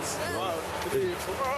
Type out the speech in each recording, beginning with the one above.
Раз, два, три, ура!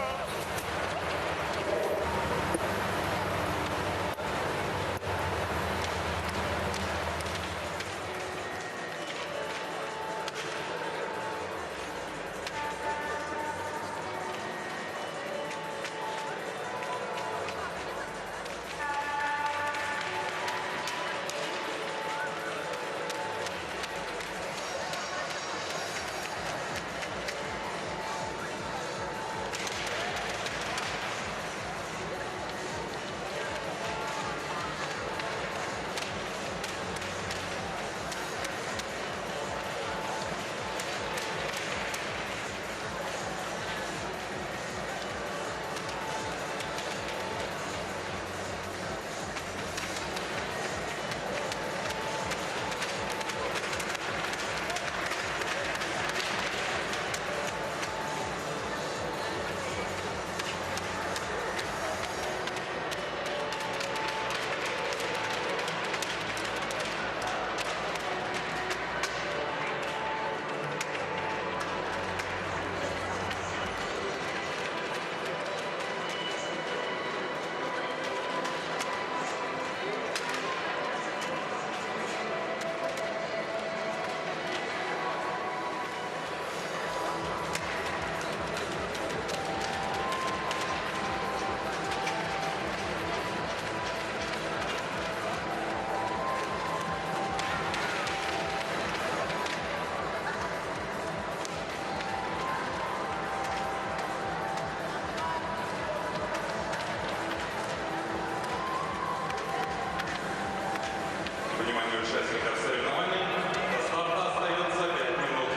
Внимание участников соревнований. До старта остается 5 минут.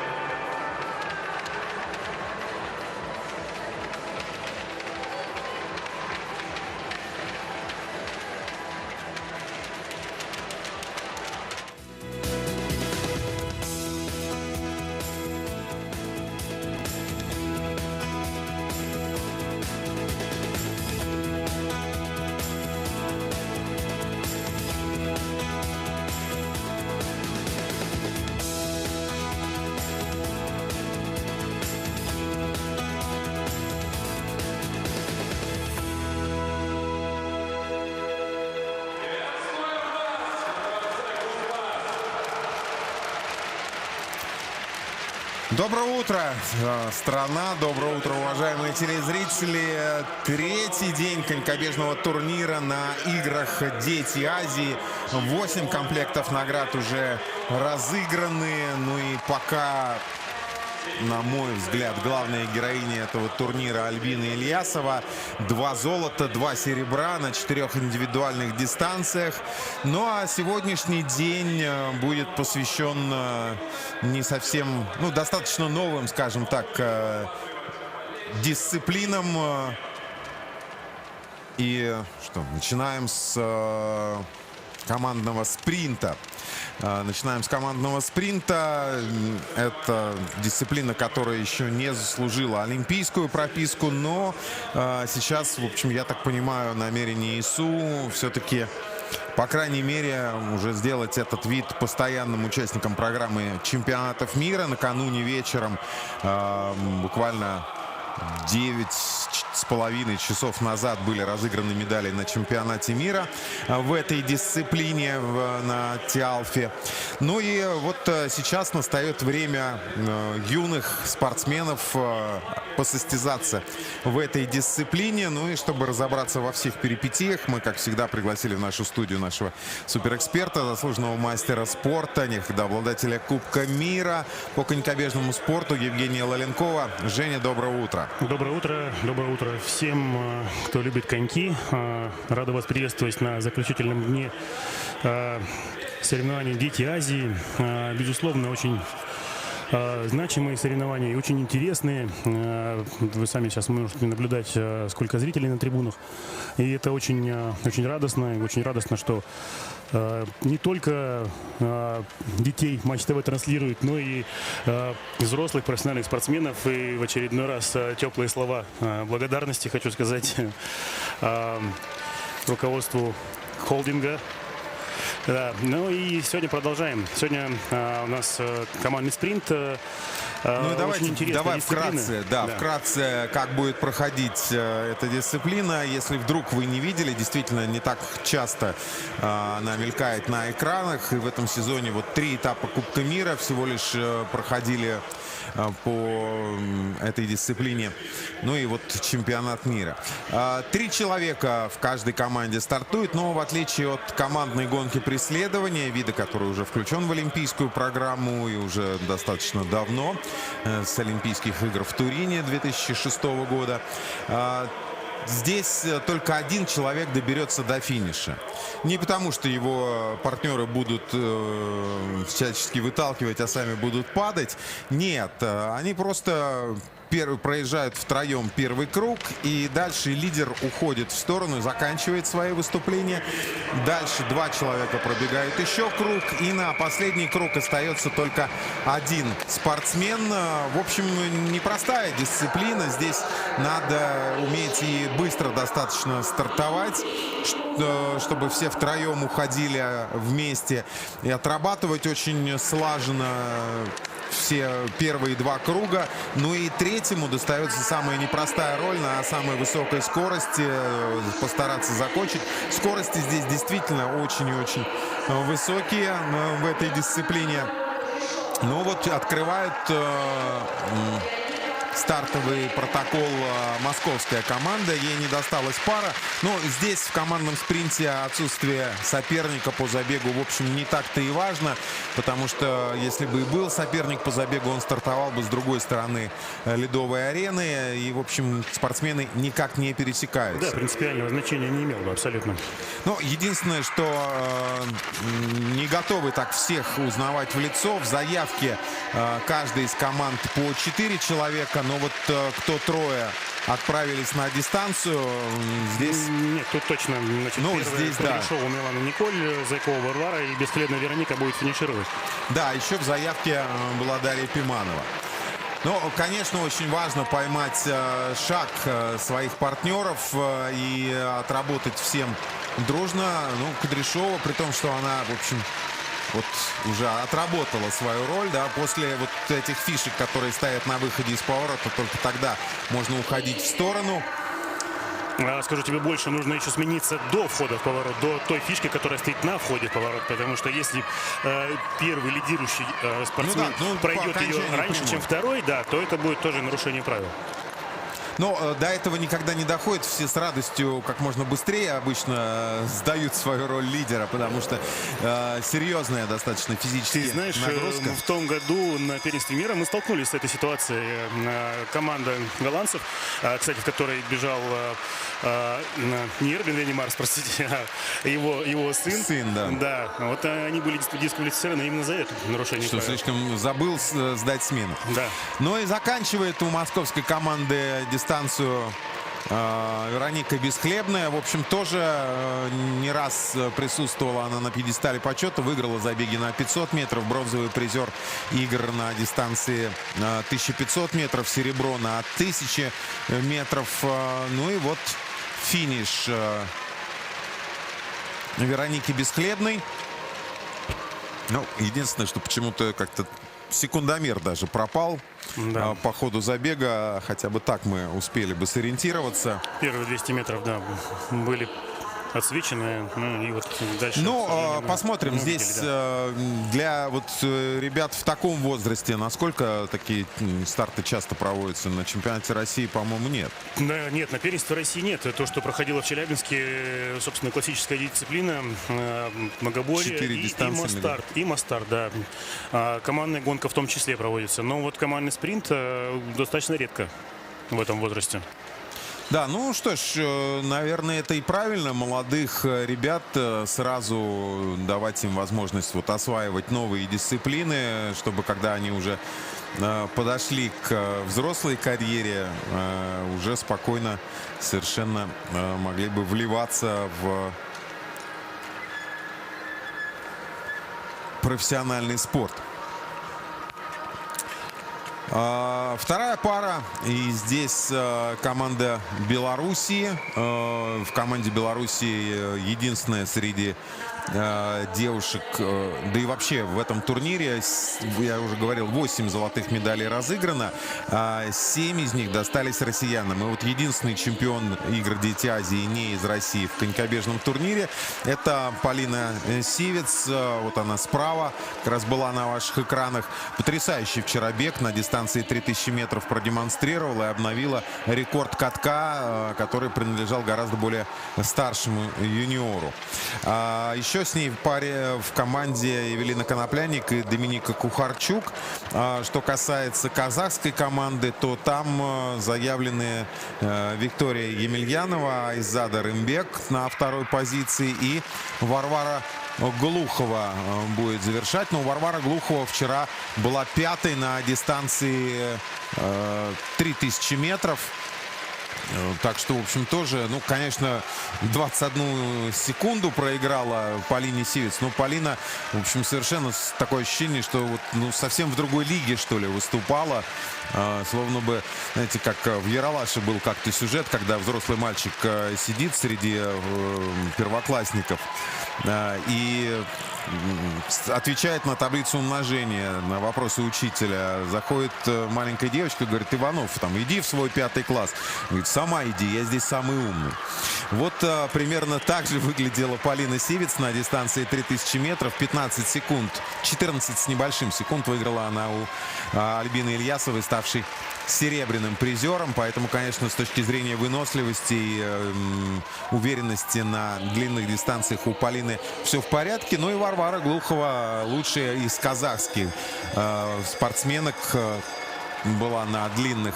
Доброе утро, страна, доброе утро, уважаемые телезрители. Третий день конькобежного турнира на играх «Дети Азии». 8 комплектов наград уже разыграны. Ну и пока, на мой взгляд, главная героиня этого турнира Альбина Ильясова. 2 золота, 2 серебра на 4 индивидуальных дистанциях. Ну а сегодняшний день будет посвящен не совсем, ну, достаточно новым, скажем так, дисциплинам. И что, начинаем с командного спринта. Начинаем с командного спринта. Это дисциплина, которая еще не заслужила олимпийскую прописку, но сейчас, в общем, я так понимаю, намерение ИСУ все-таки, по крайней мере, уже сделать этот вид постоянным участником программы чемпионатов мира. Накануне вечером, буквально 9,5 часов назад, были разыграны медали на чемпионате мира в этой дисциплине на Тиалфе. Ну и вот сейчас настает время юных спортсменов посостязаться в этой дисциплине. Ну и чтобы разобраться во всех перипетиях, мы, как всегда, пригласили в нашу студию нашего суперэксперта, заслуженного мастера спорта, некогда обладателя Кубка мира по конькобежному спорту Евгения Лоленкова. Женя, доброе утро. Доброе утро всем, кто любит коньки. Рада вас приветствовать на заключительном дне соревнований «Дети Азии». Безусловно, очень значимые соревнования и очень интересные. Вы сами сейчас можете наблюдать, сколько зрителей на трибунах. И это очень, очень радостно. И очень радостно, что не только детей Матч ТВ транслирует, но и взрослых профессиональных спортсменов. И в очередной раз теплые слова благодарности хочу сказать руководству холдинга. Да, ну и сегодня продолжаем. Сегодня у нас командный спринт. Ну и Очень интересная давай дисциплина. вкратце, как будет проходить эта дисциплина. Если вдруг вы не видели, действительно не так часто она мелькает на экранах. И в этом сезоне вот 3 этапа Кубка мира всего лишь проходили по этой дисциплине. Ну и вот чемпионат мира. 3 человека в каждой команде стартуют, но в отличие от командной гонки преследования, вида, который уже включен в олимпийскую программу и уже достаточно давно, с Олимпийских игр в Турине 2006 года, здесь только один человек доберется до финиша. Не потому, что его партнеры будут всячески выталкивать, а сами будут падать. Нет, они просто проезжают втроем первый круг, и дальше лидер уходит в сторону, заканчивает свои выступления. Дальше 2 человека пробегают еще круг, и на последний круг остается только один спортсмен. В общем, непростая дисциплина. Здесь надо уметь и быстро достаточно стартовать, чтобы все втроем уходили вместе, и отрабатывать очень слаженно все первые 2 круга. Ну и третьему достается самая непростая роль на самой высокой скорости, постараться закончить. Скорости здесь действительно очень и очень высокие в этой дисциплине. Ну вот открывают стартовый протокол московская команда. Ей не досталась пара. Но здесь в командном спринте отсутствие соперника по забегу, в общем, не так-то и важно. Потому что если бы и был соперник по забегу, он стартовал бы с другой стороны ледовой арены. И, в общем, спортсмены никак не пересекаются. Да, принципиального значения не имел бы абсолютно. Но единственное, что не готовы так всех узнавать в лицо. В заявке каждой из команд по 4 человека. Но вот кто 3 отправились на дистанцию, здесь... Нет, тут точно. Значит, ну, первая здесь, да. Кудряшова, Милана Николь, Зайкова Варвара и Бесхлебная Вероника будет финишировать. Да, еще в заявке была Дарья Пиманова. Но, конечно, очень важно поймать шаг своих партнеров и отработать всем дружно. Ну, Кудряшова, при том, что она, в общем, вот уже отработала свою роль, да, после вот этих фишек, которые стоят на выходе из поворота, только тогда можно уходить в сторону. Скажу тебе больше, нужно еще смениться до входа в поворот, до той фишки, которая стоит на входе в поворот. Потому что если первый лидирующий спортсмен пройдет ее раньше, чем второй, да, то это будет тоже нарушение правил. Но до этого никогда не доходит. Все с радостью как можно быстрее обычно сдают свою роль лидера, потому что серьезная достаточно физическая нагрузка. В том году на первенстве мира мы столкнулись с этой ситуацией. Команда голландцев, кстати, в которой бежал не Эрбин Венимарс, простите, а его сын. Сын, да. Да, вот они были дисквалифицированы именно за это нарушение что правил. Слишком забыл сдать смену. Да. Но и заканчивает у московской команды дистанцию Вероника Бесхлебная. В общем, тоже не раз присутствовала она на пьедестале почета. Выиграла забеги на 500 метров. Бронзовый призер игр на дистанции 1500 метров. Серебро на 1000 метров. Ну и вот финиш Вероники Бесхлебной. Ну, единственное, что почему-то как-то секундомер даже пропал, да, по ходу забега. Хотя бы так мы успели бы сориентироваться. Первые 200 метров, да, были отсвеченные. Ну и вот дальше. Ну, посмотрим. Здесь да, для вот ребят в таком возрасте, насколько такие старты часто проводятся? На чемпионате России, по-моему, нет. Да, нет, на первенстве России нет. То, что проходило в Челябинске, собственно, классическая дисциплина, многоборье и мастарт, да. Командная гонка в том числе проводится. Но вот командный спринт достаточно редко в этом возрасте. Да, ну что ж, наверное, это и правильно. Молодых ребят сразу давать им возможность вот осваивать новые дисциплины, чтобы когда они уже подошли к взрослой карьере, уже спокойно совершенно могли бы вливаться в профессиональный спорт. Вторая пара, и здесь команда Белоруссии. В команде Белоруссии единственная среди девушек, да и вообще в этом турнире, я уже говорил, 8 золотых медалей разыграно, 7 из них достались россиянам. И вот единственный чемпион игр Дети Азии не из России в конькобежном турнире — это Полина Сивец. Вот она справа, как раз была на ваших экранах. Потрясающий вчера бег на дистанции 3000 метров продемонстрировала и обновила рекорд катка, который принадлежал гораздо более старшему юниору. Еще с ней в паре в команде Евелина Конопляник и Доминика Кухарчук. Что касается казахской команды, то там заявлены Виктория Емельянова, Айзада Рымбек на второй позиции и Варвара Глухова будет завершать. Но Варвара Глухова вчера была пятой на дистанции 3000 метров. Так что, в общем, тоже, ну, конечно, 21 секунду проиграла Полине Сивец. Но Полина, в общем, совершенно такое ощущение, что вот, ну, совсем в другой лиге, что ли, выступала. Словно бы, знаете, как в Яралаше был как-то сюжет, когда взрослый мальчик сидит среди первоклассников и отвечает на таблицу умножения, на вопросы учителя. Заходит маленькая девочка, говорит: Иванов, там, иди в свой 5 класс. Говорит: сама иди, я здесь самый умный. Вот примерно так же выглядела Полина Сивец на дистанции 3000 метров. 15 секунд, 14 с небольшим секунд выиграла она у Альбины Ильясовой, ставшей серебряным призером. Поэтому, конечно, с точки зрения выносливости и уверенности на длинных дистанциях у Полины все в порядке. Ну и Варвара Глухова, лучшая из казахских спортсменок, была на длинных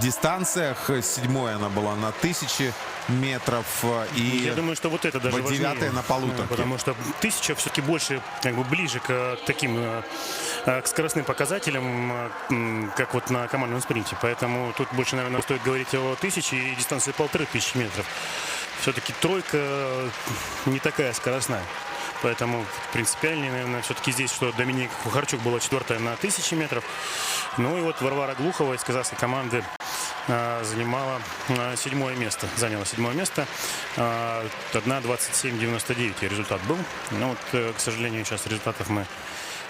дистанциях. 7-й она была на 1000 метров. И я думаю, что вот это даже важнее, 9-я на полуторке. Потому что 1000 все-таки больше, как бы, ближе к таким к скоростным показателям, как вот на командном спринте. Поэтому тут больше, наверное, стоит говорить о 1000 и дистанции 1500 метров. Все-таки тройка не такая скоростная. Поэтому принципиальнее, наверное, все-таки здесь, что Доминика Кухарчук была 4-я на 1000 метров. Ну и вот Варвара Глухова из казахской команды заняла 7-е место. Заняла 7-е место. 1:27:99 результат был. Но вот, к сожалению, сейчас результатов мы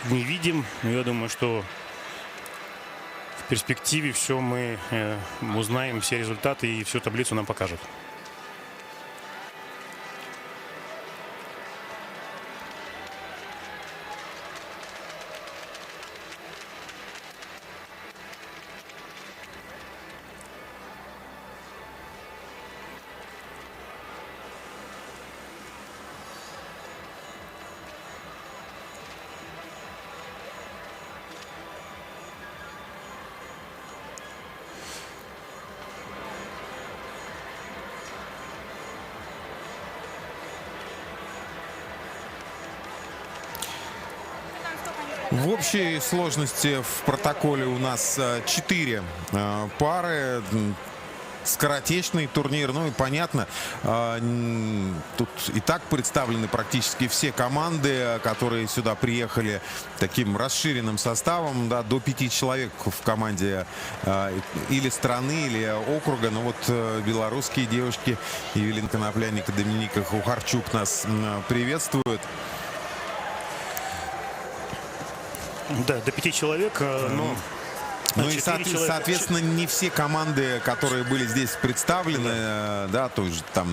не видим. Но я думаю, что в перспективе все мы узнаем, все результаты, и всю таблицу нам покажут. В общей сложности в протоколе у нас 4 пары. Скоротечный турнир, ну и понятно, тут и так представлены практически все команды, которые сюда приехали таким расширенным составом, да, до 5 человек в команде или страны, или округа. Но вот белорусские девушки Евелина Конопляник и Доминика Кухарчук нас приветствуют. Да, до 5 человек, но... Ну и, соответственно, не все команды, которые были здесь представлены, да, тоже там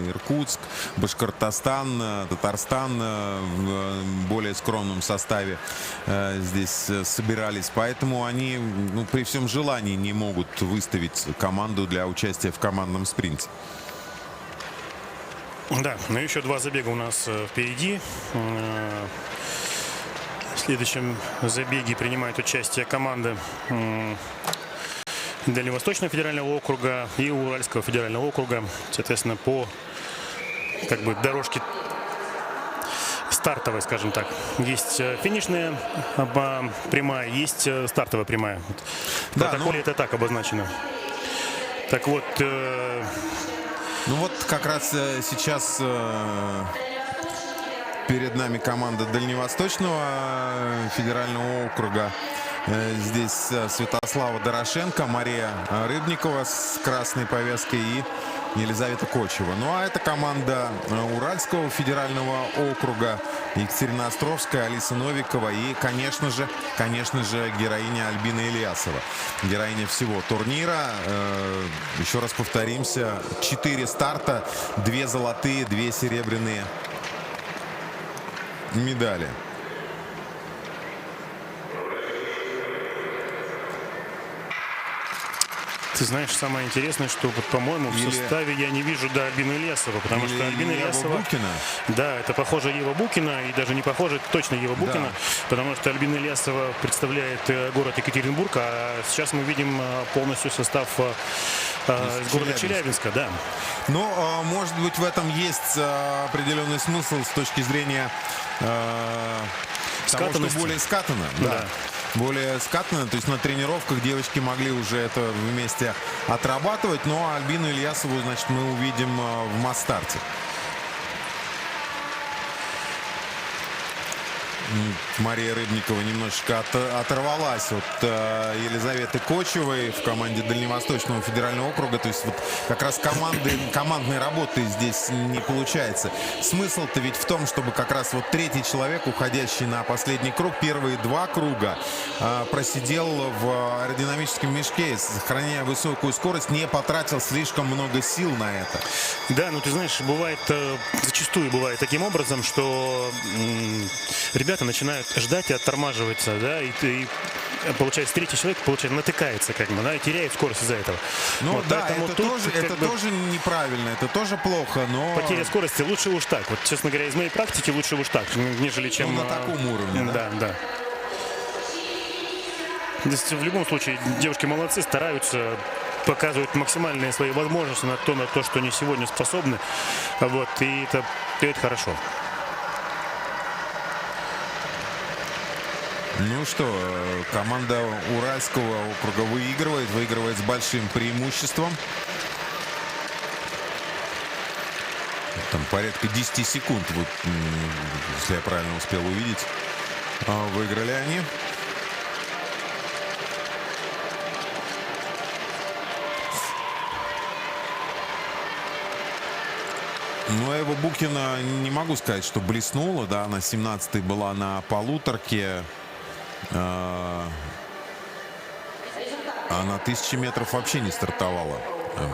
Иркутск, Башкортостан, Татарстан в более скромном составе здесь собирались. Поэтому они, ну, при всем желании не могут выставить команду для участия в командном спринте. Да, но еще 2 забега у нас впереди. В следующем забеге принимает участие команды Дальневосточного федерального округа и Уральского федерального округа. Соответственно, по, как бы, дорожке стартовой, скажем так. Есть финишная прямая, есть стартовая прямая. В протоколе это так обозначено. Так вот... Ну вот как раз сейчас... Перед нами команда Дальневосточного федерального округа. Здесь Святослава Дорошенко, Мария Рыбникова с красной повязкой и Елизавета Кочева. Ну а это команда Уральского федерального округа. Екатерина Островская, Алиса Новикова и, конечно же, героиня Альбина Ильясова. Героиня всего турнира. Еще раз повторимся, 4 старта, 2 золотые, 2 серебряные медали. Ты знаешь, самое интересное, что, вот, по-моему, в составе я не вижу Альбину Ильясова, потому что Альбина Ильясова... Букина. Да, это похоже Ева Букина, и даже не похоже, точно Ева Букина, потому что Альбина Ильясова представляет город Екатеринбург, а сейчас мы видим полностью состав из города Челябинска, да. Ну, может быть, в этом есть определенный смысл с точки зрения того, что более скатано. Да. Более скатано, то есть на тренировках девочки могли уже это вместе отрабатывать, но Альбину Ильясову, значит, мы увидим в масс-старте. Мария Рыбникова немножечко оторвалась от Елизаветы Кочевой в команде Дальневосточного федерального округа. То есть вот как раз командной работы здесь не получается. Смысл-то ведь в том, чтобы как раз вот третий человек, уходящий на последний круг, первые 2 круга, просидел в аэродинамическом мешке, сохраняя высокую скорость, не потратил слишком много сил на это. Да, ну ты знаешь, зачастую бывает таким образом, что ребята начинают ждать и оттормаживаться, да, и получается, третий человек, натыкается, как бы, да, и теряет скорость из-за этого. Ну вот, да, это тоже неправильно, это тоже плохо, но... Потеря скорости лучше уж так. Вот, честно говоря, из моей практики лучше уж так, нежели чем... на таком уровне, да? Да. Здесь в любом случае девушки молодцы, стараются, показывают максимальные свои возможности на то, что они сегодня способны. Вот, и это хорошо. Ну что, команда Уральского округа выигрывает с большим преимуществом. Там порядка 10 секунд, вот, если я правильно успел увидеть, выиграли они. Ну, Эва Букина, не могу сказать, что блеснула, да, она 17-й была на полуторке. А на 1000 метров вообще не стартовала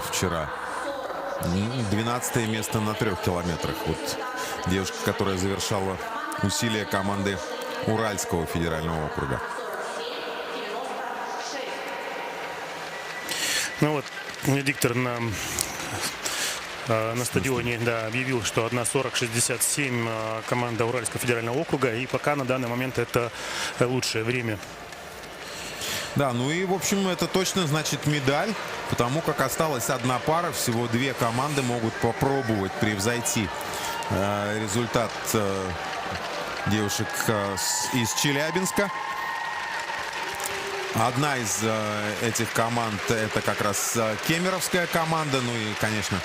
вчера. 12 место на 3 километрах. Вот девушка, которая завершала усилия команды Уральского федерального округа. Ну вот, диктор на стадионе, да, объявил, что 1:40:67 команда Уральского федерального округа. И пока на данный момент это лучшее время. Да, ну и, в общем, это точно значит медаль, потому как осталась одна пара. Всего 2 команды могут попробовать превзойти результат девушек из Челябинска. Одна из этих команд — это как раз кемеровская команда. Ну и, конечно,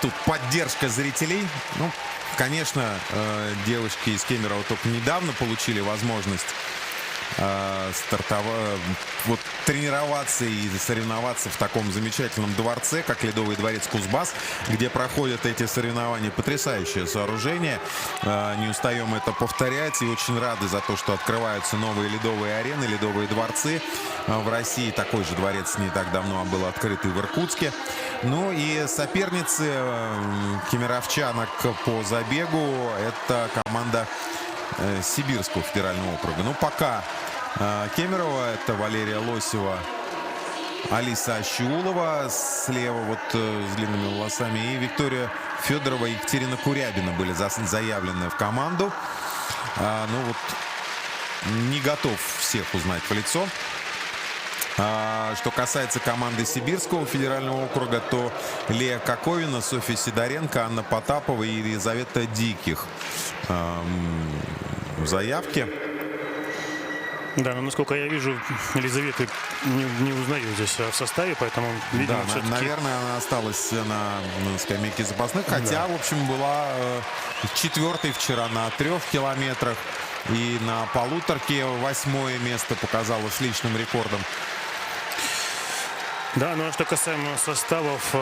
тут поддержка зрителей. Ну, конечно, девочки из Кемерово только недавно получили возможность тренироваться и соревноваться в таком замечательном дворце, как Ледовый дворец Кузбасс, где проходят эти соревнования. Потрясающее сооружение. Не устаем это повторять и очень рады за то, что открываются новые ледовые арены, ледовые дворцы. В России такой же дворец не так давно был открыт и в Иркутске. Ну и соперницы кемеровчанок по забегу — это команда Сибирского федерального округа. Ну, пока Кемерово — это Валерия Лосева, Алиса Ащиулова слева, вот с длинными волосами, и Виктория Федорова и Екатерина Курябина были заявлены в команду. Ну вот, не готов всех узнать в лицо. Что касается команды Сибирского федерального округа, то Лея Коковина, Софья Сидоренко, Анна Потапова и Елизавета Диких в заявке. Да, но насколько я вижу, Елизаветы не узнаю здесь в составе, поэтому, видимо, Да, все-таки... наверное, она осталась на скамейке запасных, хотя, в общем, была четвертой вчера на 3 километрах и на полуторке 8-е место показала с личным рекордом. Да, ну а что касаемо составов,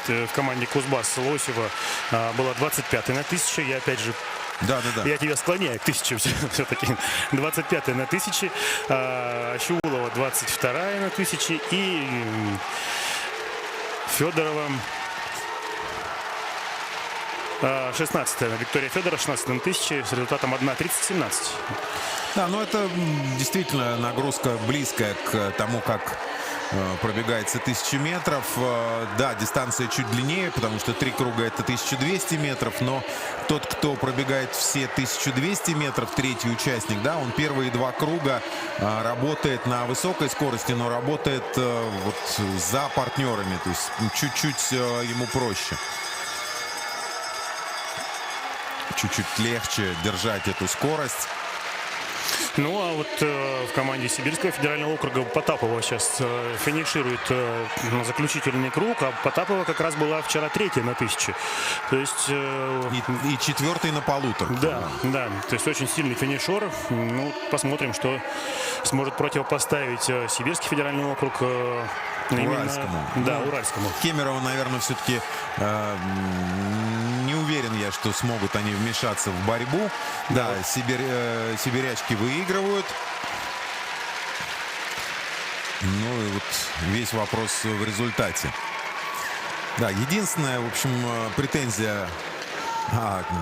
в команде Кузбасс Лосева была 25-й на 1000. Я опять же, Да. я тебя склоняю к 1000 все-таки. 25-й на 1000. Щеулова 22-я на 1000. И Федорова 16-я. Виктория Федорова 16 на 1000 с результатом 1:30:17. Да, но это действительно нагрузка близкая к тому, как пробегается 1000 метров. Да, дистанция чуть длиннее, потому что 3 круга это 1200 метров, но тот, кто пробегает все 1200 метров, третий участник, да, он первые 2 круга работает на высокой скорости, но работает вот за партнерами, то есть чуть-чуть ему проще. Чуть-чуть легче держать эту скорость. Ну, а вот в команде Сибирского федерального округа Потапова сейчас финиширует заключительный круг, а Потапова как раз была вчера 3-я на 1000. То есть... И 4-й на полуторке. Да. То есть очень сильный финишер. Ну, посмотрим, что сможет противопоставить Сибирский федеральный округ Уральскому. Да, Уральскому. Кемерово, наверное, все-таки не уверен я, что смогут они вмешаться в борьбу. Да, сибирячки выигрывают. Ну и вот весь вопрос в результате. Да, единственная, в общем, претензия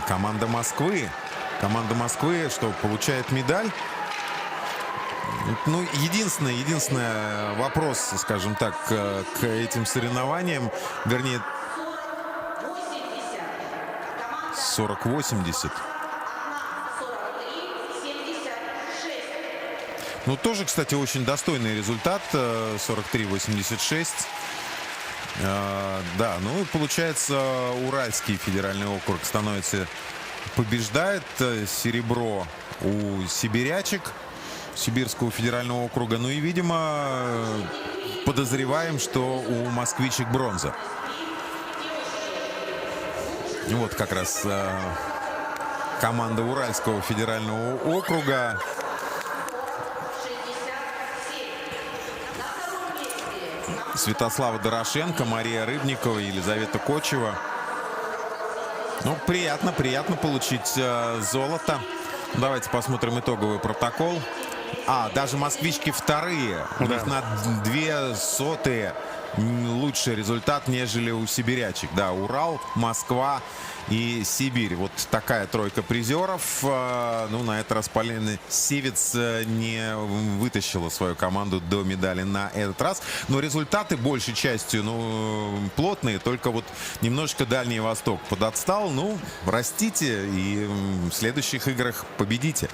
команда Москвы. Команда Москвы, что получает медаль. Ну, единственный вопрос, скажем так, к этим соревнованиям, вернее, 40-80. Ну, тоже, кстати, очень достойный результат, 43-86. Да, ну, получается, Уральский федеральный округ побеждает серебро у сибирячек Сибирского федерального округа. Ну и, видимо, подозреваем, что у москвичек бронза. Вот как раз команда Уральского федерального округа. Святослава Дорошенко, Мария Рыбникова, Елизавета Кочева. Ну, приятно получить золото. Давайте посмотрим итоговый протокол. Даже москвички вторые. У них на 0,02 лучший результат, нежели у сибирячек. Да, Урал, Москва и Сибирь. Вот такая тройка призеров. Ну, на этот раз Полина Сивец не вытащила свою команду до медали на этот раз. Но результаты большей частью, плотные. Только вот немножечко Дальний Восток подотстал. Ну, растите и в следующих играх победите.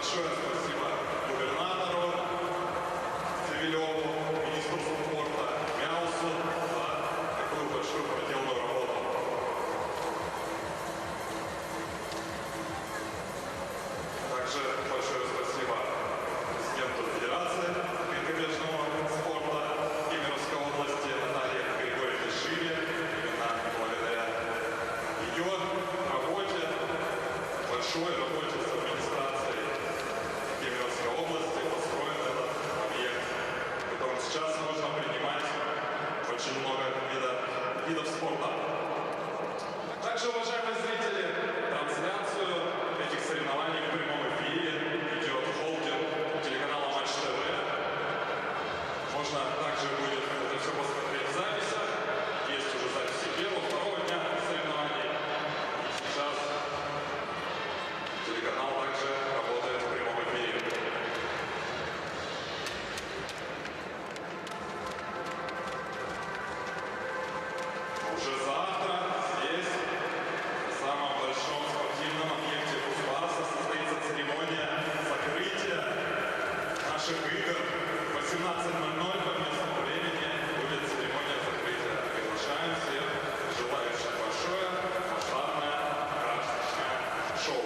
Большое спасибо губернатору Цивилеву, министру спорта Мяусу за такую большую проделанную работу. Также большое спасибо президенту Федерации конькобежного спорта Кемеровской области Наталье Григорьевне Шиле. Именно благодаря ее работе, большой работе с администрацией Кемеровской области построен этот объект, в котором сейчас можно принимать очень много видов спорта. Также, уважаемые зрители, трансляцию этих соревнований в прямом эфире ведет холдинг телеканала Матч ТВ. Можно также будет это все посмотреть в записях. Есть уже записи первого, второго дня соревнований. И сейчас телеканал также работает в прямом эфире. Уже завтра здесь, в самом большом спортивном объекте Кузбасса, состоится церемония закрытия наших игр. В 18:00 по местному времени будет церемония закрытия. Приглашаем всех желающих большое масштабное праздничное шоу.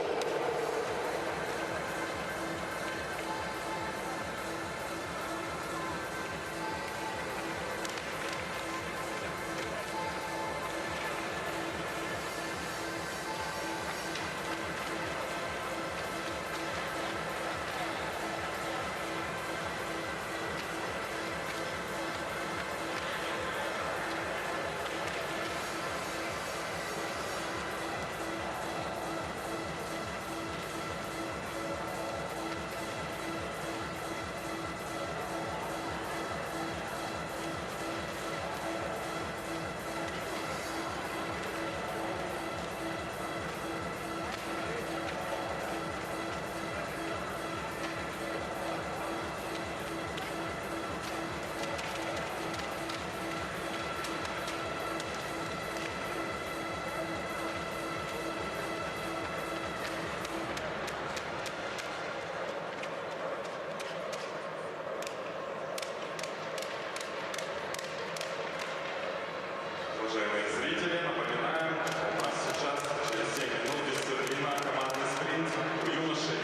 Уважаемые зрители, напоминаем, у нас сейчас через 7 минут дисциплина командный спринт у юношей.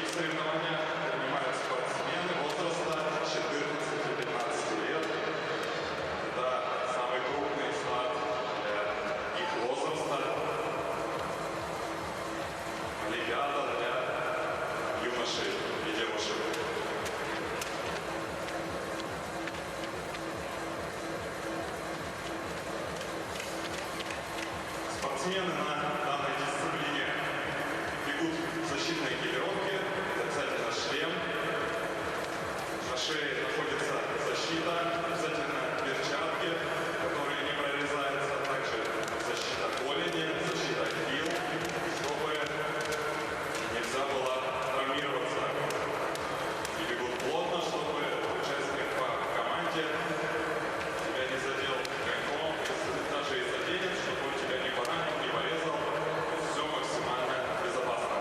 В соревнованиях принимают спортсмены возраста 14-15 лет. Это самый крупный старт для их возраста. Олимпиада для юношей и девушек. Спортсмены на данной дисциплине бегут в защитной экипировке, обязательно шлем. На шее находится защита, обязательно перчатки, которые не прорезаются, также защита голени, защита хил, чтобы нельзя было травмироваться. И бегут плотно, чтобы участник по команде тебя не задел коньком, если даже и заденет, чтобы он тебя не поранил, не порезал. Все максимально безопасно.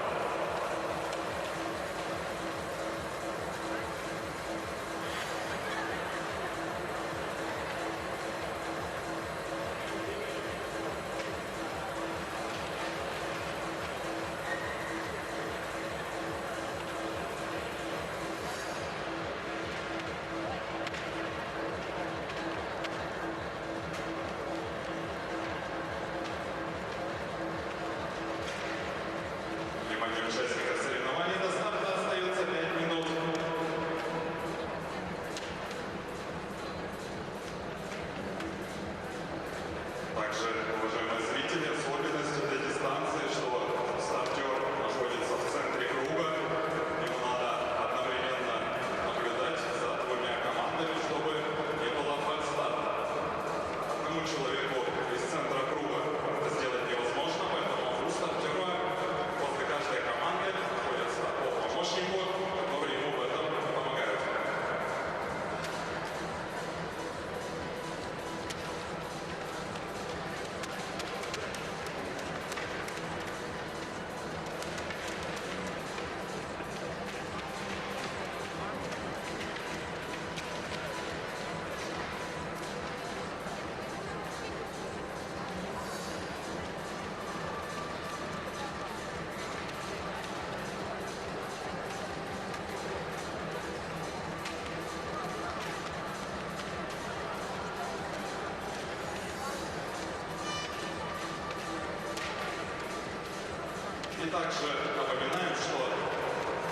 И также напоминаем, что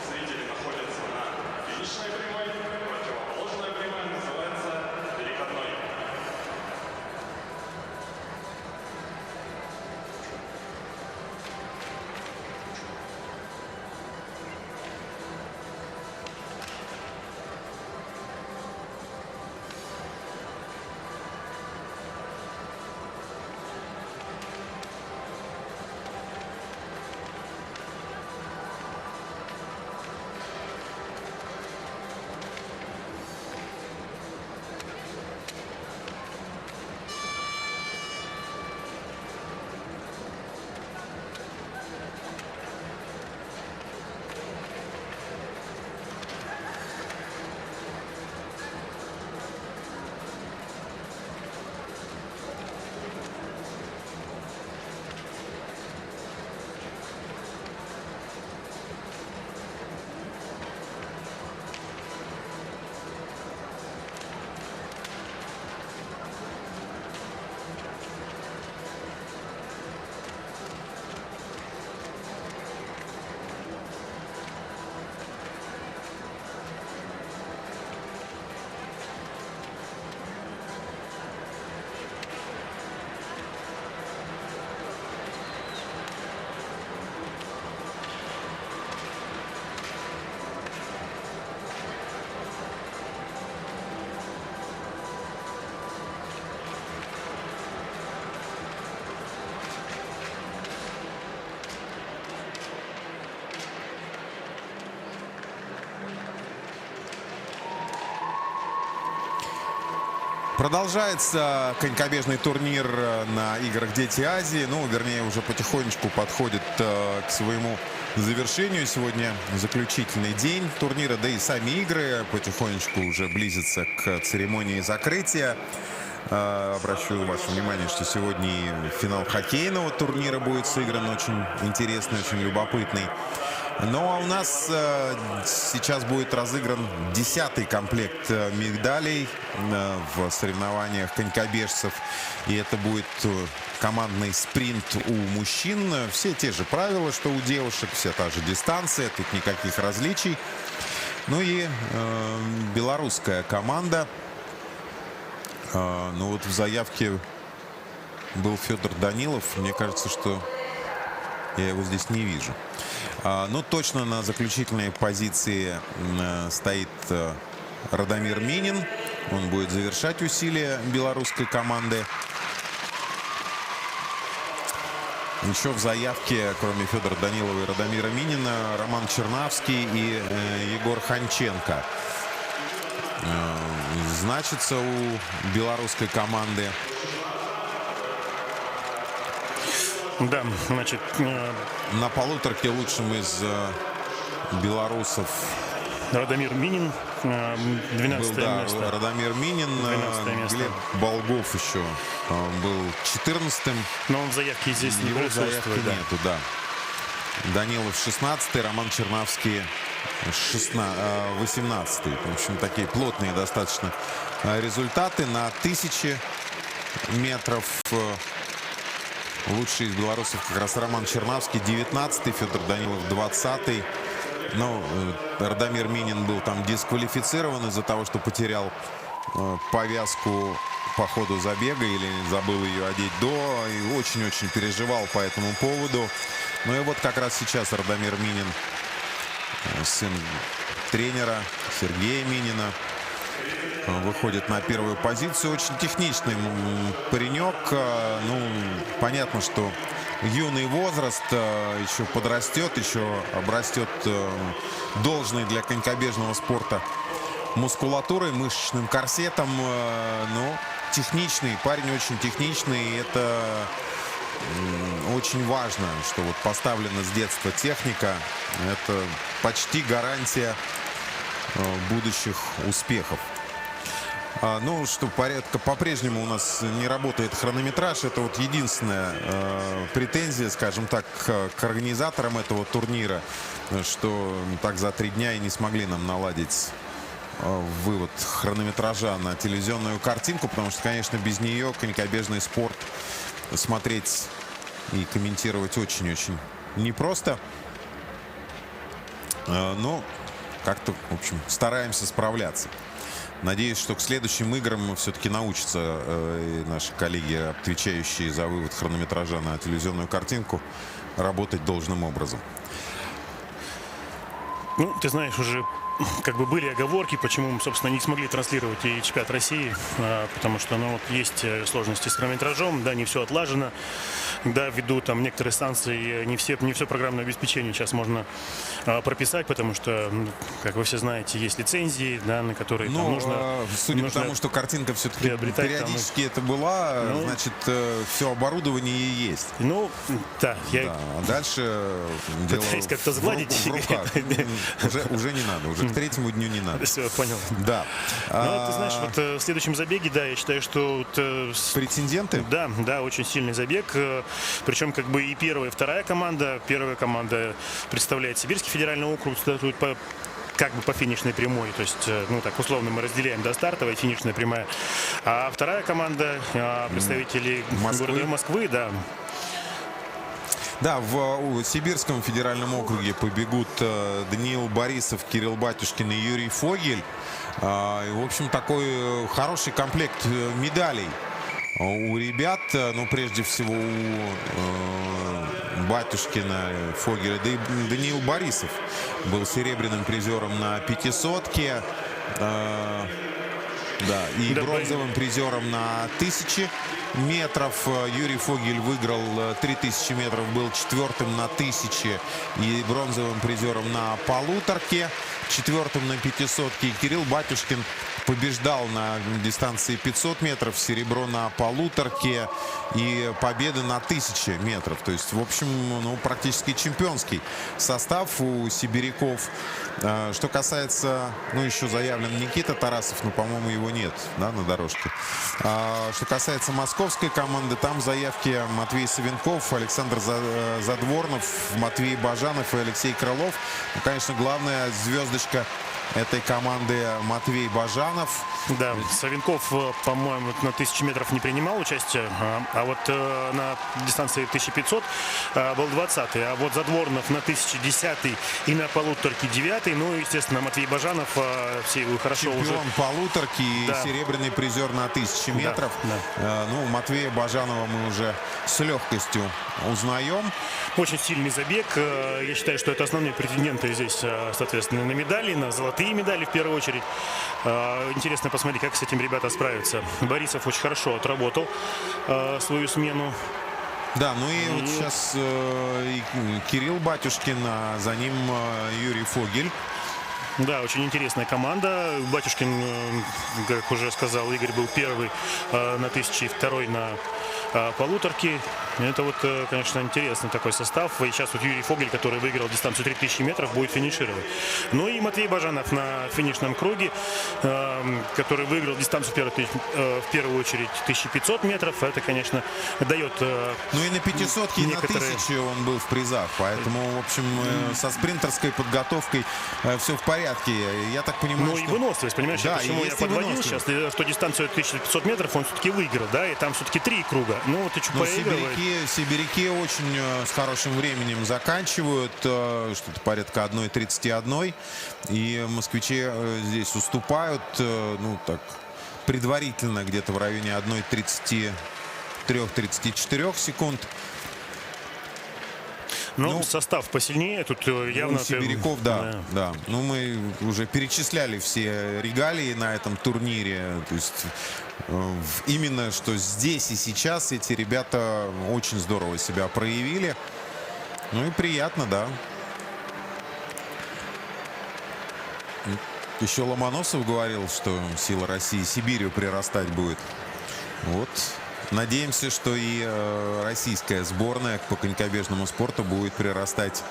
зрители находятся на финишной прямой. Противоположная прямая называется переходной. Продолжается конькобежный турнир на играх «Дети Азии». Ну, вернее, уже потихонечку подходит к своему завершению. Сегодня заключительный день турнира, да и сами игры потихонечку уже близятся к церемонии закрытия. Обращу ваше внимание, что сегодня и финал хоккейного турнира будет сыгран, очень интересный, очень любопытный. Ну а у нас сейчас будет разыгран 10-й комплект медалей в соревнованиях конькобежцев. И это будет командный спринт у мужчин. Все те же правила, что у девушек, вся та же дистанция, тут никаких различий. Ну и белорусская команда. Ну вот в заявке был Федор Данилов. Мне кажется, что я его здесь не вижу. Но точно на заключительной позиции стоит Радомир Минин. Он будет завершать усилия белорусской команды. Еще в заявке, кроме Федора Данилова и Радомира Минина, Роман Чернавский и Егор Ханченко значится у белорусской команды. Да, значит... На полуторке лучшим из белорусов Радомир Минин, 12 был, место. Радомир Минин, 12 место. Глеб Болгов еще был 14-м. Но он в заявке здесь не Его присутствует. заявки Да. нету, да. Данилов 16-й, Роман Чернавский 18-й. В общем, такие плотные достаточно результаты. На 1000 метров лучший из белорусов как раз Роман Чернавский 19-й, Федор Данилов 20-й. Но Радомир Минин был там дисквалифицирован из-за того, что потерял повязку по ходу забега или забыл ее одеть до. И очень-очень переживал по этому поводу. Ну и вот как раз сейчас Радомир Минин, сын тренера Сергея Минина, выходит на первую позицию. Очень техничный паренек. Ну, понятно, что юный возраст, еще подрастет, еще обрастет должной для конькобежного спорта мускулатурой, мышечным корсетом. Но техничный, парень очень техничный. И это очень важно, что вот поставлена с детства техника. Это почти гарантия будущих успехов. Ну, что порядка по-прежнему у нас не работает хронометраж. Это вот единственная претензия, скажем так, к организаторам этого турнира, что так за 3 дня и не смогли нам наладить вывод хронометража на телевизионную картинку, потому что, конечно, без нее конькобежный спорт смотреть и комментировать очень-очень непросто. Но как-то, в общем, стараемся справляться. Надеюсь, что к следующим играм все-таки научатся наши коллеги, отвечающие за вывод хронометража на телевизионную картинку, работать должным образом. Ну, ты знаешь, уже как бы были оговорки, почему мы, собственно, не смогли транслировать и чемпионат России, потому что, ну, вот есть сложности с хронометражом, да, не все отлажено, да, ввиду там некоторые станции, не все программное обеспечение сейчас можно прописать, потому что, как вы все знаете, есть лицензии, да, на которые там нужно... Судя по тому, что картинка все-таки периодически это была, значит, все оборудование и есть. Ну, да, Да, а дальше дело как-то сгладить. в руках. Уже не надо, уже к третьему дню не надо. Все, понял. Да. Ну, ты знаешь, вот в следующем забеге, да, я считаю, что... Претенденты? Да, очень сильный забег. Причем как бы и первая, и вторая команда. Первая команда представляет Сибирский федеральный округ, стартует как бы по финишной прямой. То есть, ну так, условно мы разделяем, да, стартовая и финишная прямая. А вторая команда, представители города Москвы, да. Да, в Сибирском федеральном округе побегут Даниил Борисов, Кирилл Батюшкин и Юрий Фогель. И, в общем, такой хороший комплект медалей у ребят. Ну, прежде всего, у Батюшкина, Фогеля, да и Даниил Борисов был серебряным призером на 500-ке. Да, и бронзовым призером на 1000 метров. Юрий Фогель выиграл 3000 метров, был четвертым на 1000 и бронзовым призером на полуторке, четвертым на 500-ке. И Кирилл Батюшкин побеждал на дистанции 500 метров, серебро на полуторке и победа на 1000 метров. То есть, в общем, ну, практически чемпионский состав у сибиряков. Что касается, ну, еще заявлен Никита Тарасов, но, по-моему, его нет, да, на дорожке. Что касается московской команды, там заявки Матвей Савенков, Александр Задворнов, Матвей Бажанов и Алексей Крылов. Ну, конечно, главная звездочка этой команды Матвей Бажанов. Да, Савенков, по-моему, на 1000 метров не принимал участие, а вот на дистанции 1500 был 20-й, а вот Задворнов на 1010 и на полуторке 9-й. Ну, естественно, Матвей Бажанов, все его хорошо чемпион уже... полуторки и да, серебряный призер на 1000 метров. Да. Ну, Матвея Бажанова мы уже с легкостью узнаем. Очень сильный забег. Я считаю, что это основные претенденты здесь, соответственно, на медали, на золотые медали в первую очередь. Интересно посмотреть, как с этим ребята справятся. Борисов очень хорошо отработал свою смену. Да, ну и вот сейчас Кирилл Батюшкин, а за ним Юрий Фогель. Да, очень интересная команда. Батюшкин, как уже сказал, Игорь был первый на 1000 и второй на полуторке. Это вот, конечно, интересный такой состав. И сейчас вот Юрий Фогель, который выиграл дистанцию 3000 метров, будет финишировать. Ну и Матвей Бажанов на финишном круге, который выиграл дистанцию в первую очередь 1500 метров. Это, конечно, дает... Ну и на 500-ке, некоторые... на 1000 он был в призах. Поэтому, в общем, со спринтерской подготовкой все в порядке. Я так понимаю, ну что... и выносливость, понимаешь, да, почему я подводил сейчас, что дистанцию 1500 метров он все-таки выиграл, да, и там все-таки 3 круга. Ну вот и что проигрывает. Сибиряки очень с хорошим временем заканчивают, что-то порядка 1:31. И москвичи здесь уступают, ну так, предварительно где-то в районе 1:33-34 секунд. Ну, состав посильнее, тут явно... У сибиряков, да. Ну, мы уже перечисляли все регалии на этом турнире. То есть именно что здесь и сейчас эти ребята очень здорово себя проявили. Ну и приятно, да. Еще Ломоносов говорил, что сила России Сибирью прирастать будет. Вот. Надеемся, что и российская сборная по конькобежному спорту будет прирастать,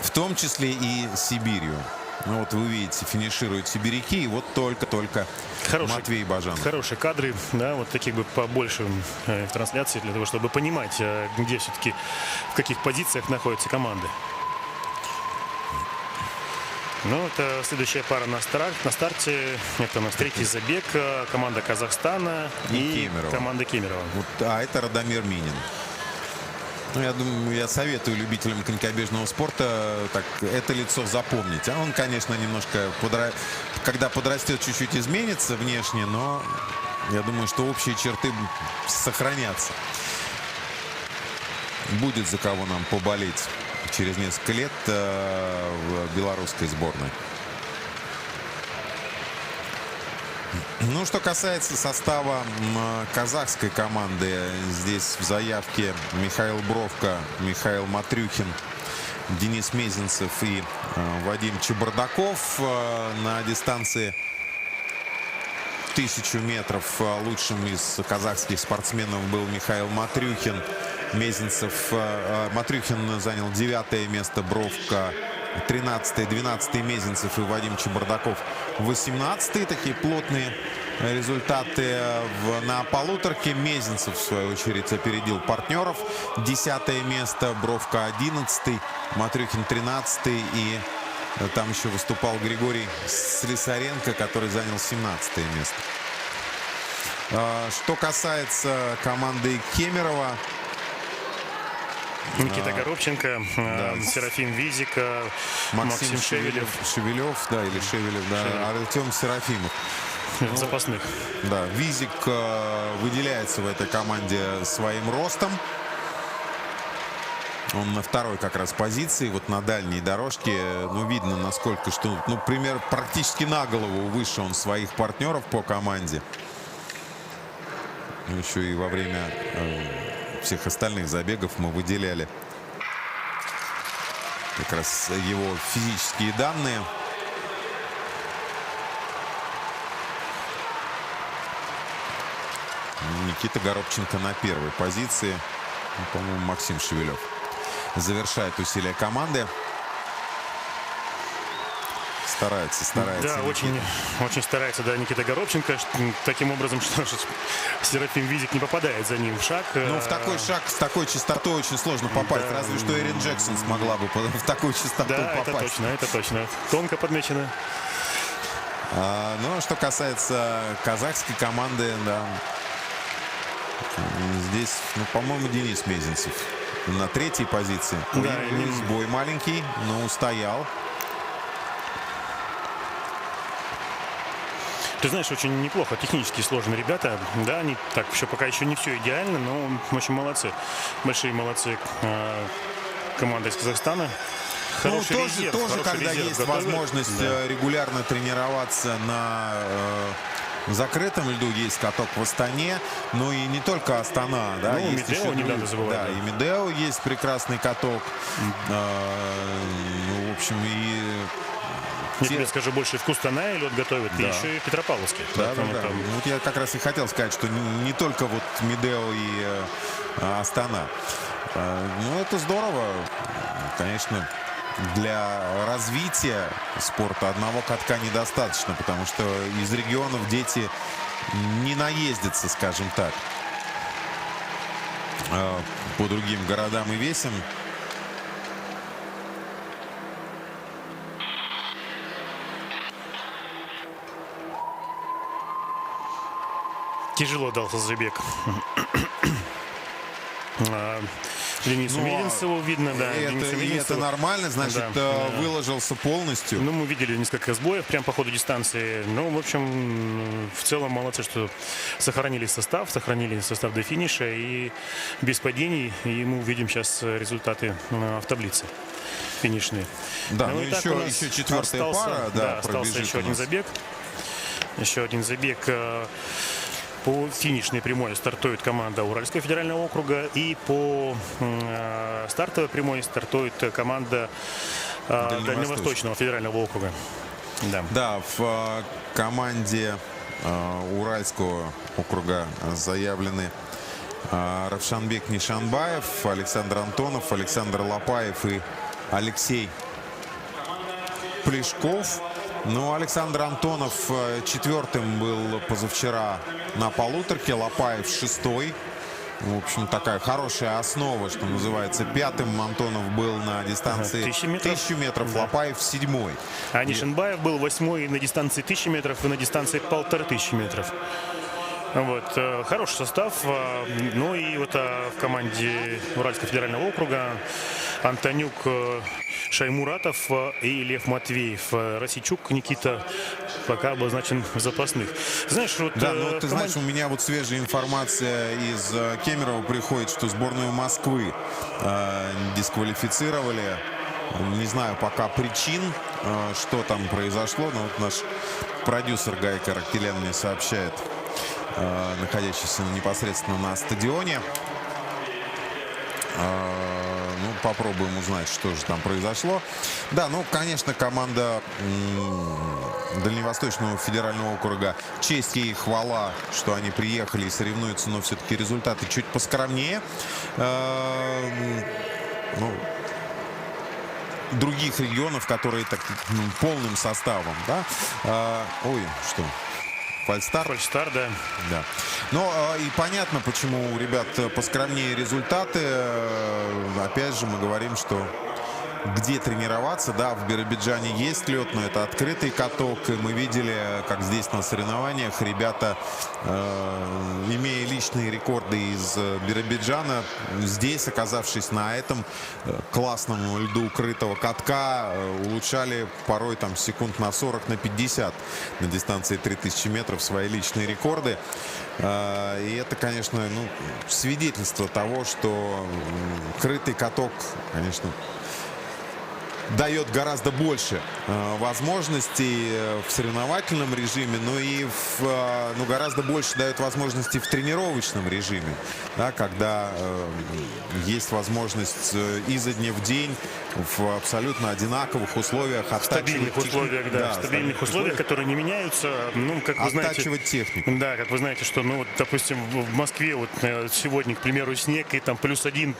в том числе и Сибирью. Ну вот вы видите, финишируют сибиряки, и вот только Матвей Бажанов. Хорошие кадры, да, вот таких бы побольше трансляций, для того, чтобы понимать, где все-таки, в каких позициях находятся команды. Ну, это следующая пара на старте. Это у нас третий забег. Команда Казахстана и Кемерово. команда Кемерово. Вот, а это Радомир Минин. Ну, я думаю, я советую любителям конькобежного спорта так это лицо запомнить. А он, конечно, немножко, когда подрастет, чуть-чуть изменится внешне, но я думаю, что общие черты сохранятся. Будет за кого нам поболеть через несколько лет в белорусской сборной. Ну, что касается состава казахской команды, здесь в заявке Михаил Бровко, Михаил Матрюхин, Денис Мезенцев и Вадим Чебардаков. На дистанции 1000 метров лучшим из казахских спортсменов был Михаил Матрюхин. Матрюхин занял 9-е место, Бровко 13-е, 12-е Мезенцев и Вадим Чебардаков 18-е. Такие плотные результаты на полуторке. Мезенцев, в свою очередь, опередил партнеров. 10-е место, Бровко 11-й, Матрюхин 13-й. И там еще выступал Григорий Слесаренко, который занял 17-е место. Что касается команды Кемерово, Никита Горобченко, Серафим Визик, Максим Шевелев, да, или Шевелев, да, Артем Серафимов. Запасных. Да, Визик выделяется в этой команде своим ростом. Он на второй как раз позиции, вот на дальней дорожке. Ну, видно, насколько, что, ну, пример практически на голову выше он своих партнеров по команде. Еще и во время всех остальных забегов мы выделяли как раз его физические данные. Никита Горобченко на первой позиции. По-моему, Максим Шевелев завершает усилия команды. Старается. Да, очень старается, да, Никита Горобченко. Таким образом, что Серафим Визик не попадает за ним в шаг. Ну, в такой шаг с такой частотой очень сложно попасть. Да. Разве что Эрин Джексон смогла бы в такую частоту попасть. Да, это точно. Тонко подмечено. Ну, а что касается казахской команды, да, здесь, ну, по-моему, Денис Мезенцев на третьей позиции. Да, сбой маленький, но устоял. Ты знаешь, очень неплохо, технически сложные ребята. Да, они так пока еще не все идеально, но очень молодцы. Большие молодцы команда из Казахстана. Ну, тоже когда есть возможность регулярно тренироваться на закрытом льду, есть каток в Астане. Ну и не только Астана, да, ну, есть Медео, еще не надо забывать. Да, и Медео есть прекрасный каток. Ну, в общем, и я тебе скажу, больше в Кустанае лед готовят, да. И еще и Петропавловске. Да. Вот я как раз и хотел сказать, что не только вот Медео и Астана. Ну, это здорово. Конечно, для развития спорта одного катка недостаточно, потому что из регионов дети не наездятся, скажем так, по другим городам и весям. Тяжело дался забег Денису Мезенцеву, видно, да. Это нормально, значит, выложился полностью. Ну, мы видели несколько сбоев прямо по ходу дистанции. Ну, в общем, в целом молодцы, что сохранили состав до финиша и без падений. И мы увидим сейчас результаты в таблице финишные. Да, ну еще четвертая пара. Да, остался еще один забег. Еще один забег. По финишной прямой стартует команда Уральского федерального округа, и по стартовой прямой стартует команда Дальневосточного федерального округа. Да, в команде Уральского округа заявлены Равшанбек Нишанбаев, Александр Антонов, Александр Лопаев и Алексей Плешков. Ну, Александр Антонов четвертым был позавчера на полуторке, Лопаев шестой. В общем, такая хорошая основа, что называется. Пятым Антонов был на дистанции 1000 метров, да. Лопаев седьмой. А Нишанбаев был восьмой на дистанции 1000 метров и на дистанции 1500 метров. Вот, хороший состав. Ну и вот в команде Уральского федерального округа Антонюк, Шаймуратов и Лев Матвеев. Росичук Никита пока обозначен в запасных. Знаешь, вот, Да, ну ты знаешь, у меня вот свежая информация из Кемерово приходит, что сборную Москвы дисквалифицировали. Не знаю пока причин, что там произошло, но вот наш продюсер Гайка Рактелян мне сообщает, находящийся непосредственно на стадионе. Ну, попробуем узнать, что же там произошло. Да, ну, конечно, команда Дальневосточного федерального округа, честь ей и хвала, что они приехали и соревнуются, но все-таки результаты чуть поскромнее. Ну, других регионов, которые так полным составом, да. Ой, что? Фальстарт? Фальстарт, да. Да. Но и понятно, почему у ребят поскромнее результаты. Опять же, мы говорим, что где тренироваться. Да, в Биробиджане есть лед, но это открытый каток. И мы видели, как здесь на соревнованиях ребята, имея личные рекорды из Биробиджана, здесь, оказавшись на этом классном льду укрытого катка, улучшали порой там секунд на 40, на 50 на дистанции 3000 метров свои личные рекорды. И это, конечно, ну, свидетельство того, что крытый каток, конечно, дает гораздо больше возможностей в соревновательном режиме, но и гораздо больше дает возможностей в тренировочном режиме, да, когда есть возможность изо дня в день в абсолютно одинаковых условиях, стабильных условиях, да, стабильных условиях, которые не меняются. Ну, как вы знаете, оттачивать технику. Да, как вы знаете, что, ну, вот, допустим, в Москве вот сегодня, к примеру, снег и там +1,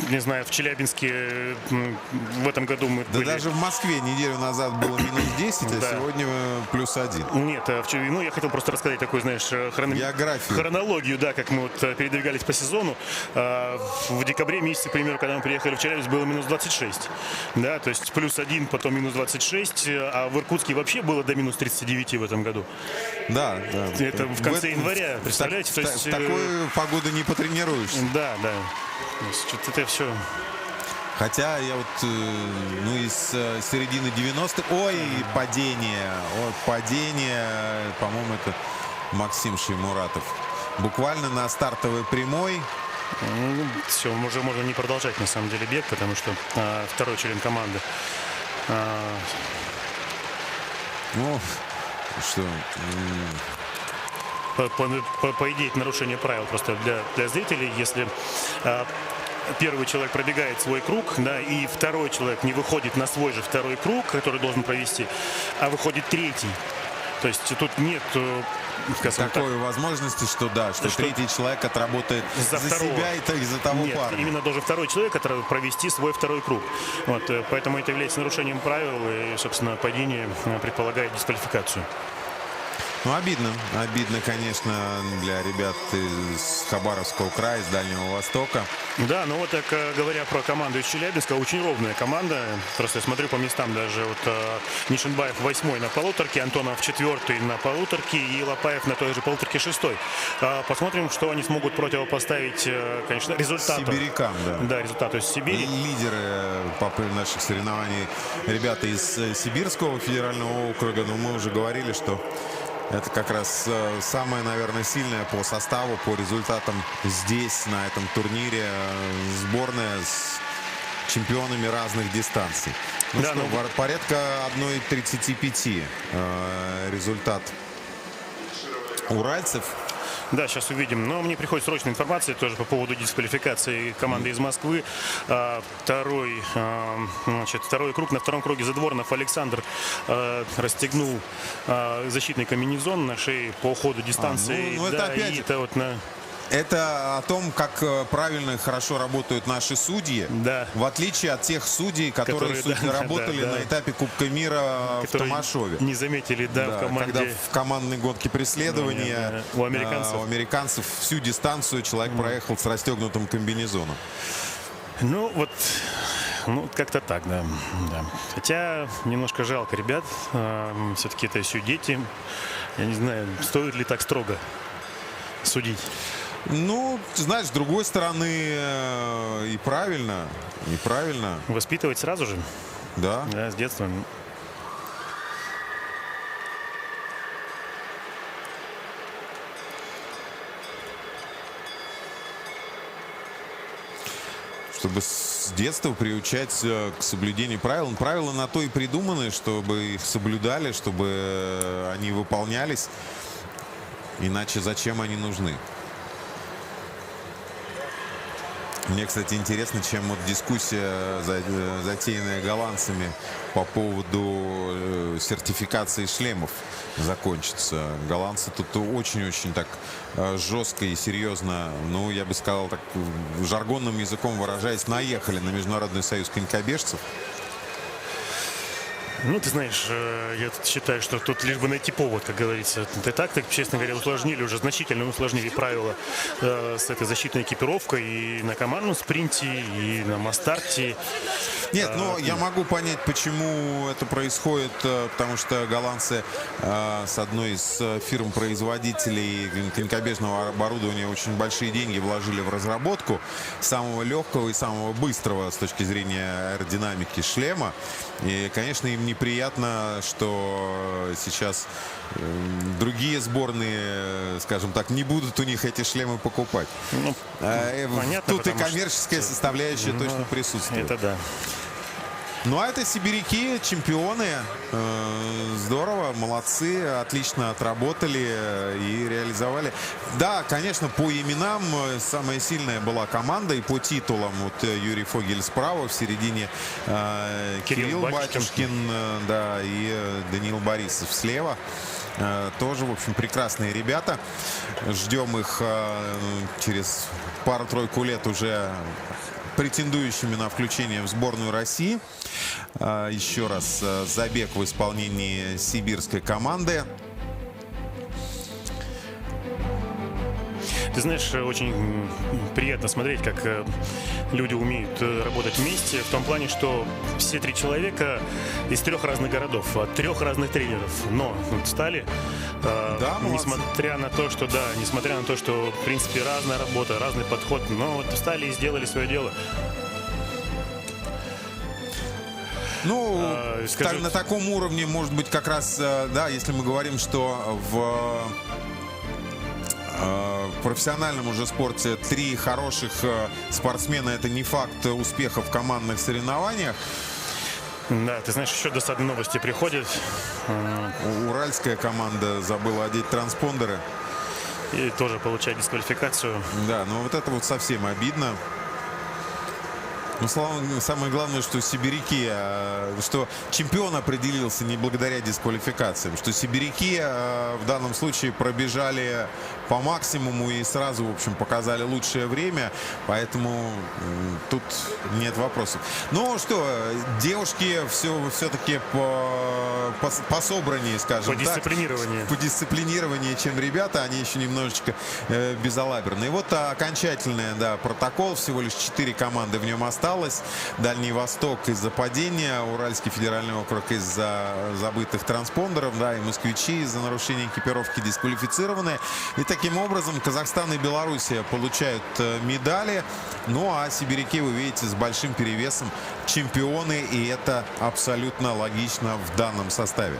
не знаю, в Челябинске в этом году мы Да были... даже в Москве неделю назад было -10, а Да. сегодня +1. Нет, ну, я хотел просто рассказать такую, знаешь, Географию. хронологию, да, как мы вот передвигались по сезону. В декабре месяце, к примеру, когда мы приехали в Челябинск, было -26. Да, то есть +1, потом -26, а в Иркутске вообще было до -39 в этом году. Да, да. Это в конце января, представляете? То есть, в такую погоду не потренируешься. Да, да. То есть, вот это все... Хотя я вот, ну, из середины 90-х... Ой, падение. По-моему, это Максим Шаймуратов. Буквально на стартовой прямой. Все, уже можно не продолжать, на самом деле, бег, потому что второй член команды... Ну, что... По идее, это нарушение правил просто для зрителей. Если первый человек пробегает свой круг, да, и второй человек не выходит на свой же второй круг, который должен провести, а выходит третий. То есть тут нет, скажем такой возможности, что да, что третий человек отработает за себя и за того Нет, парня. именно должен второй человек провести свой второй круг. Вот, поэтому это является нарушением правил, и, собственно, падение предполагает дисквалификацию. Ну, обидно, конечно, для ребят из Хабаровского края, из Дальнего Востока. Да, ну вот так говоря про команду из Челябинска, очень ровная команда. Просто я смотрю по местам, даже вот Нишинбаев 8-й на полуторке, Антонов 4-й на полуторке и Лопаев на той же полуторке 6-й. Посмотрим, что они смогут противопоставить, конечно, результату. Сибирякам, да. Да, результату из Сибири. Лидеры по наших соревнований, ребята из Сибирского федерального округа, но мы уже говорили, что это как раз самое, наверное, сильное по составу, по результатам здесь, на этом турнире, сборная с чемпионами разных дистанций. Ну да, что, порядка 1:35 результат уральцев. Да, сейчас увидим. Но мне приходит срочная информация тоже по поводу дисквалификации команды из Москвы. Второй круг. На втором круге Задворнов Александр расстегнул защитный комбинезон на шее по ходу дистанции. Ну, это опять же... Это о том, как правильно и хорошо работают наши судьи. Да. В отличие от тех судей, которые работали на этапе Кубка мира в Томашове. Не заметили, в команде. Когда в командной гонке преследования у американцев всю дистанцию человек проехал с расстегнутым комбинезоном. Ну, вот Ну, как-то так, да. Да. Хотя немножко жалко ребят. Все-таки это еще дети. Я не знаю, стоит ли так строго судить. Ну, знаешь, с другой стороны, и правильно, и правильно. Воспитывать сразу же, Да. да, с детства. Чтобы с детства приучать к соблюдению правил. Правила на то и придуманы, чтобы их соблюдали, чтобы они выполнялись. Иначе зачем они нужны? Мне, кстати, интересно, чем вот дискуссия, затеянная голландцами по поводу сертификации шлемов, закончится. Голландцы тут очень-очень так жестко и серьезно, ну, я бы сказал, так жаргонным языком выражаясь, наехали на Международный союз конькобежцев. Ну, ты знаешь, я считаю, что тут лишь бы найти повод, как говорится. И так, честно говоря, усложнили, уже значительно усложнили правила с этой защитной экипировкой и на командном спринте, и на масс-старте. Нет, но я могу понять, почему это происходит, потому что голландцы с одной из фирм-производителей конькобежного оборудования очень большие деньги вложили в разработку самого легкого и самого быстрого с точки зрения аэродинамики шлема. И, конечно, им неприятно, что сейчас другие сборные, скажем так, не будут у них эти шлемы покупать. Ну, понятно, тут и коммерческая составляющая точно присутствует. Это да. Ну, а это сибиряки, чемпионы. Здорово, молодцы, отлично отработали и реализовали. Да, конечно, по именам самая сильная была команда, и по титулам. Вот Юрий Фогель справа, в середине Кирилл Батюшкин, да, и Даниил Борисов слева. Тоже, в общем, прекрасные ребята. Ждем их через пару-тройку лет уже претендующими на включение в сборную России. Еще раз, забег в исполнении сибирской команды. Ты знаешь, очень приятно смотреть, как люди умеют работать вместе, в том плане, что все три человека из 3 разных городов, от 3 разных тренеров, но стали, Да, несмотря на то, что, да, несмотря на то, что, в принципе, разная работа, разный подход, но вот встали и сделали свое дело. Ну, на таком уровне, может быть, как раз, да, если мы говорим, что в профессиональном уже спорте 3 хороших спортсмена — это не факт успеха в командных соревнованиях. Да, ты знаешь, еще досадные новости приходят. Уральская команда забыла одеть транспондеры. И тоже получает дисквалификацию. Да, но вот это вот совсем обидно. Но самое главное, что сибиряки, что чемпион определился не благодаря дисквалификациям, что сибиряки в данном случае пробежали по максимуму и сразу, в общем, показали лучшее время, поэтому тут нет вопросов. Ну что, девушки все-таки пособраннее, скажем так. По дисциплинированию, чем ребята, они еще немножечко безалаберные. И вот окончательный, да, протокол, всего лишь 4 команды в нем осталось. Дальний Восток из-за падения, Уральский федеральный округ из-за забытых транспондеров, да, и москвичи из-за нарушения экипировки дисквалифицированы. И таким образом Казахстан и Белоруссия получают медали. Ну а сибиряки, вы видите, с большим перевесом чемпионы, и это абсолютно логично в данном составе.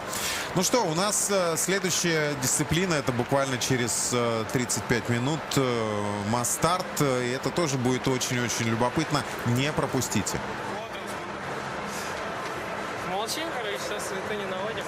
Ну что, у нас следующая дисциплина, это буквально через 35 минут масс-старт, и это тоже будет очень-очень любопытно. Не пропустите. Молчим, короче, сейчас цветы не наводим.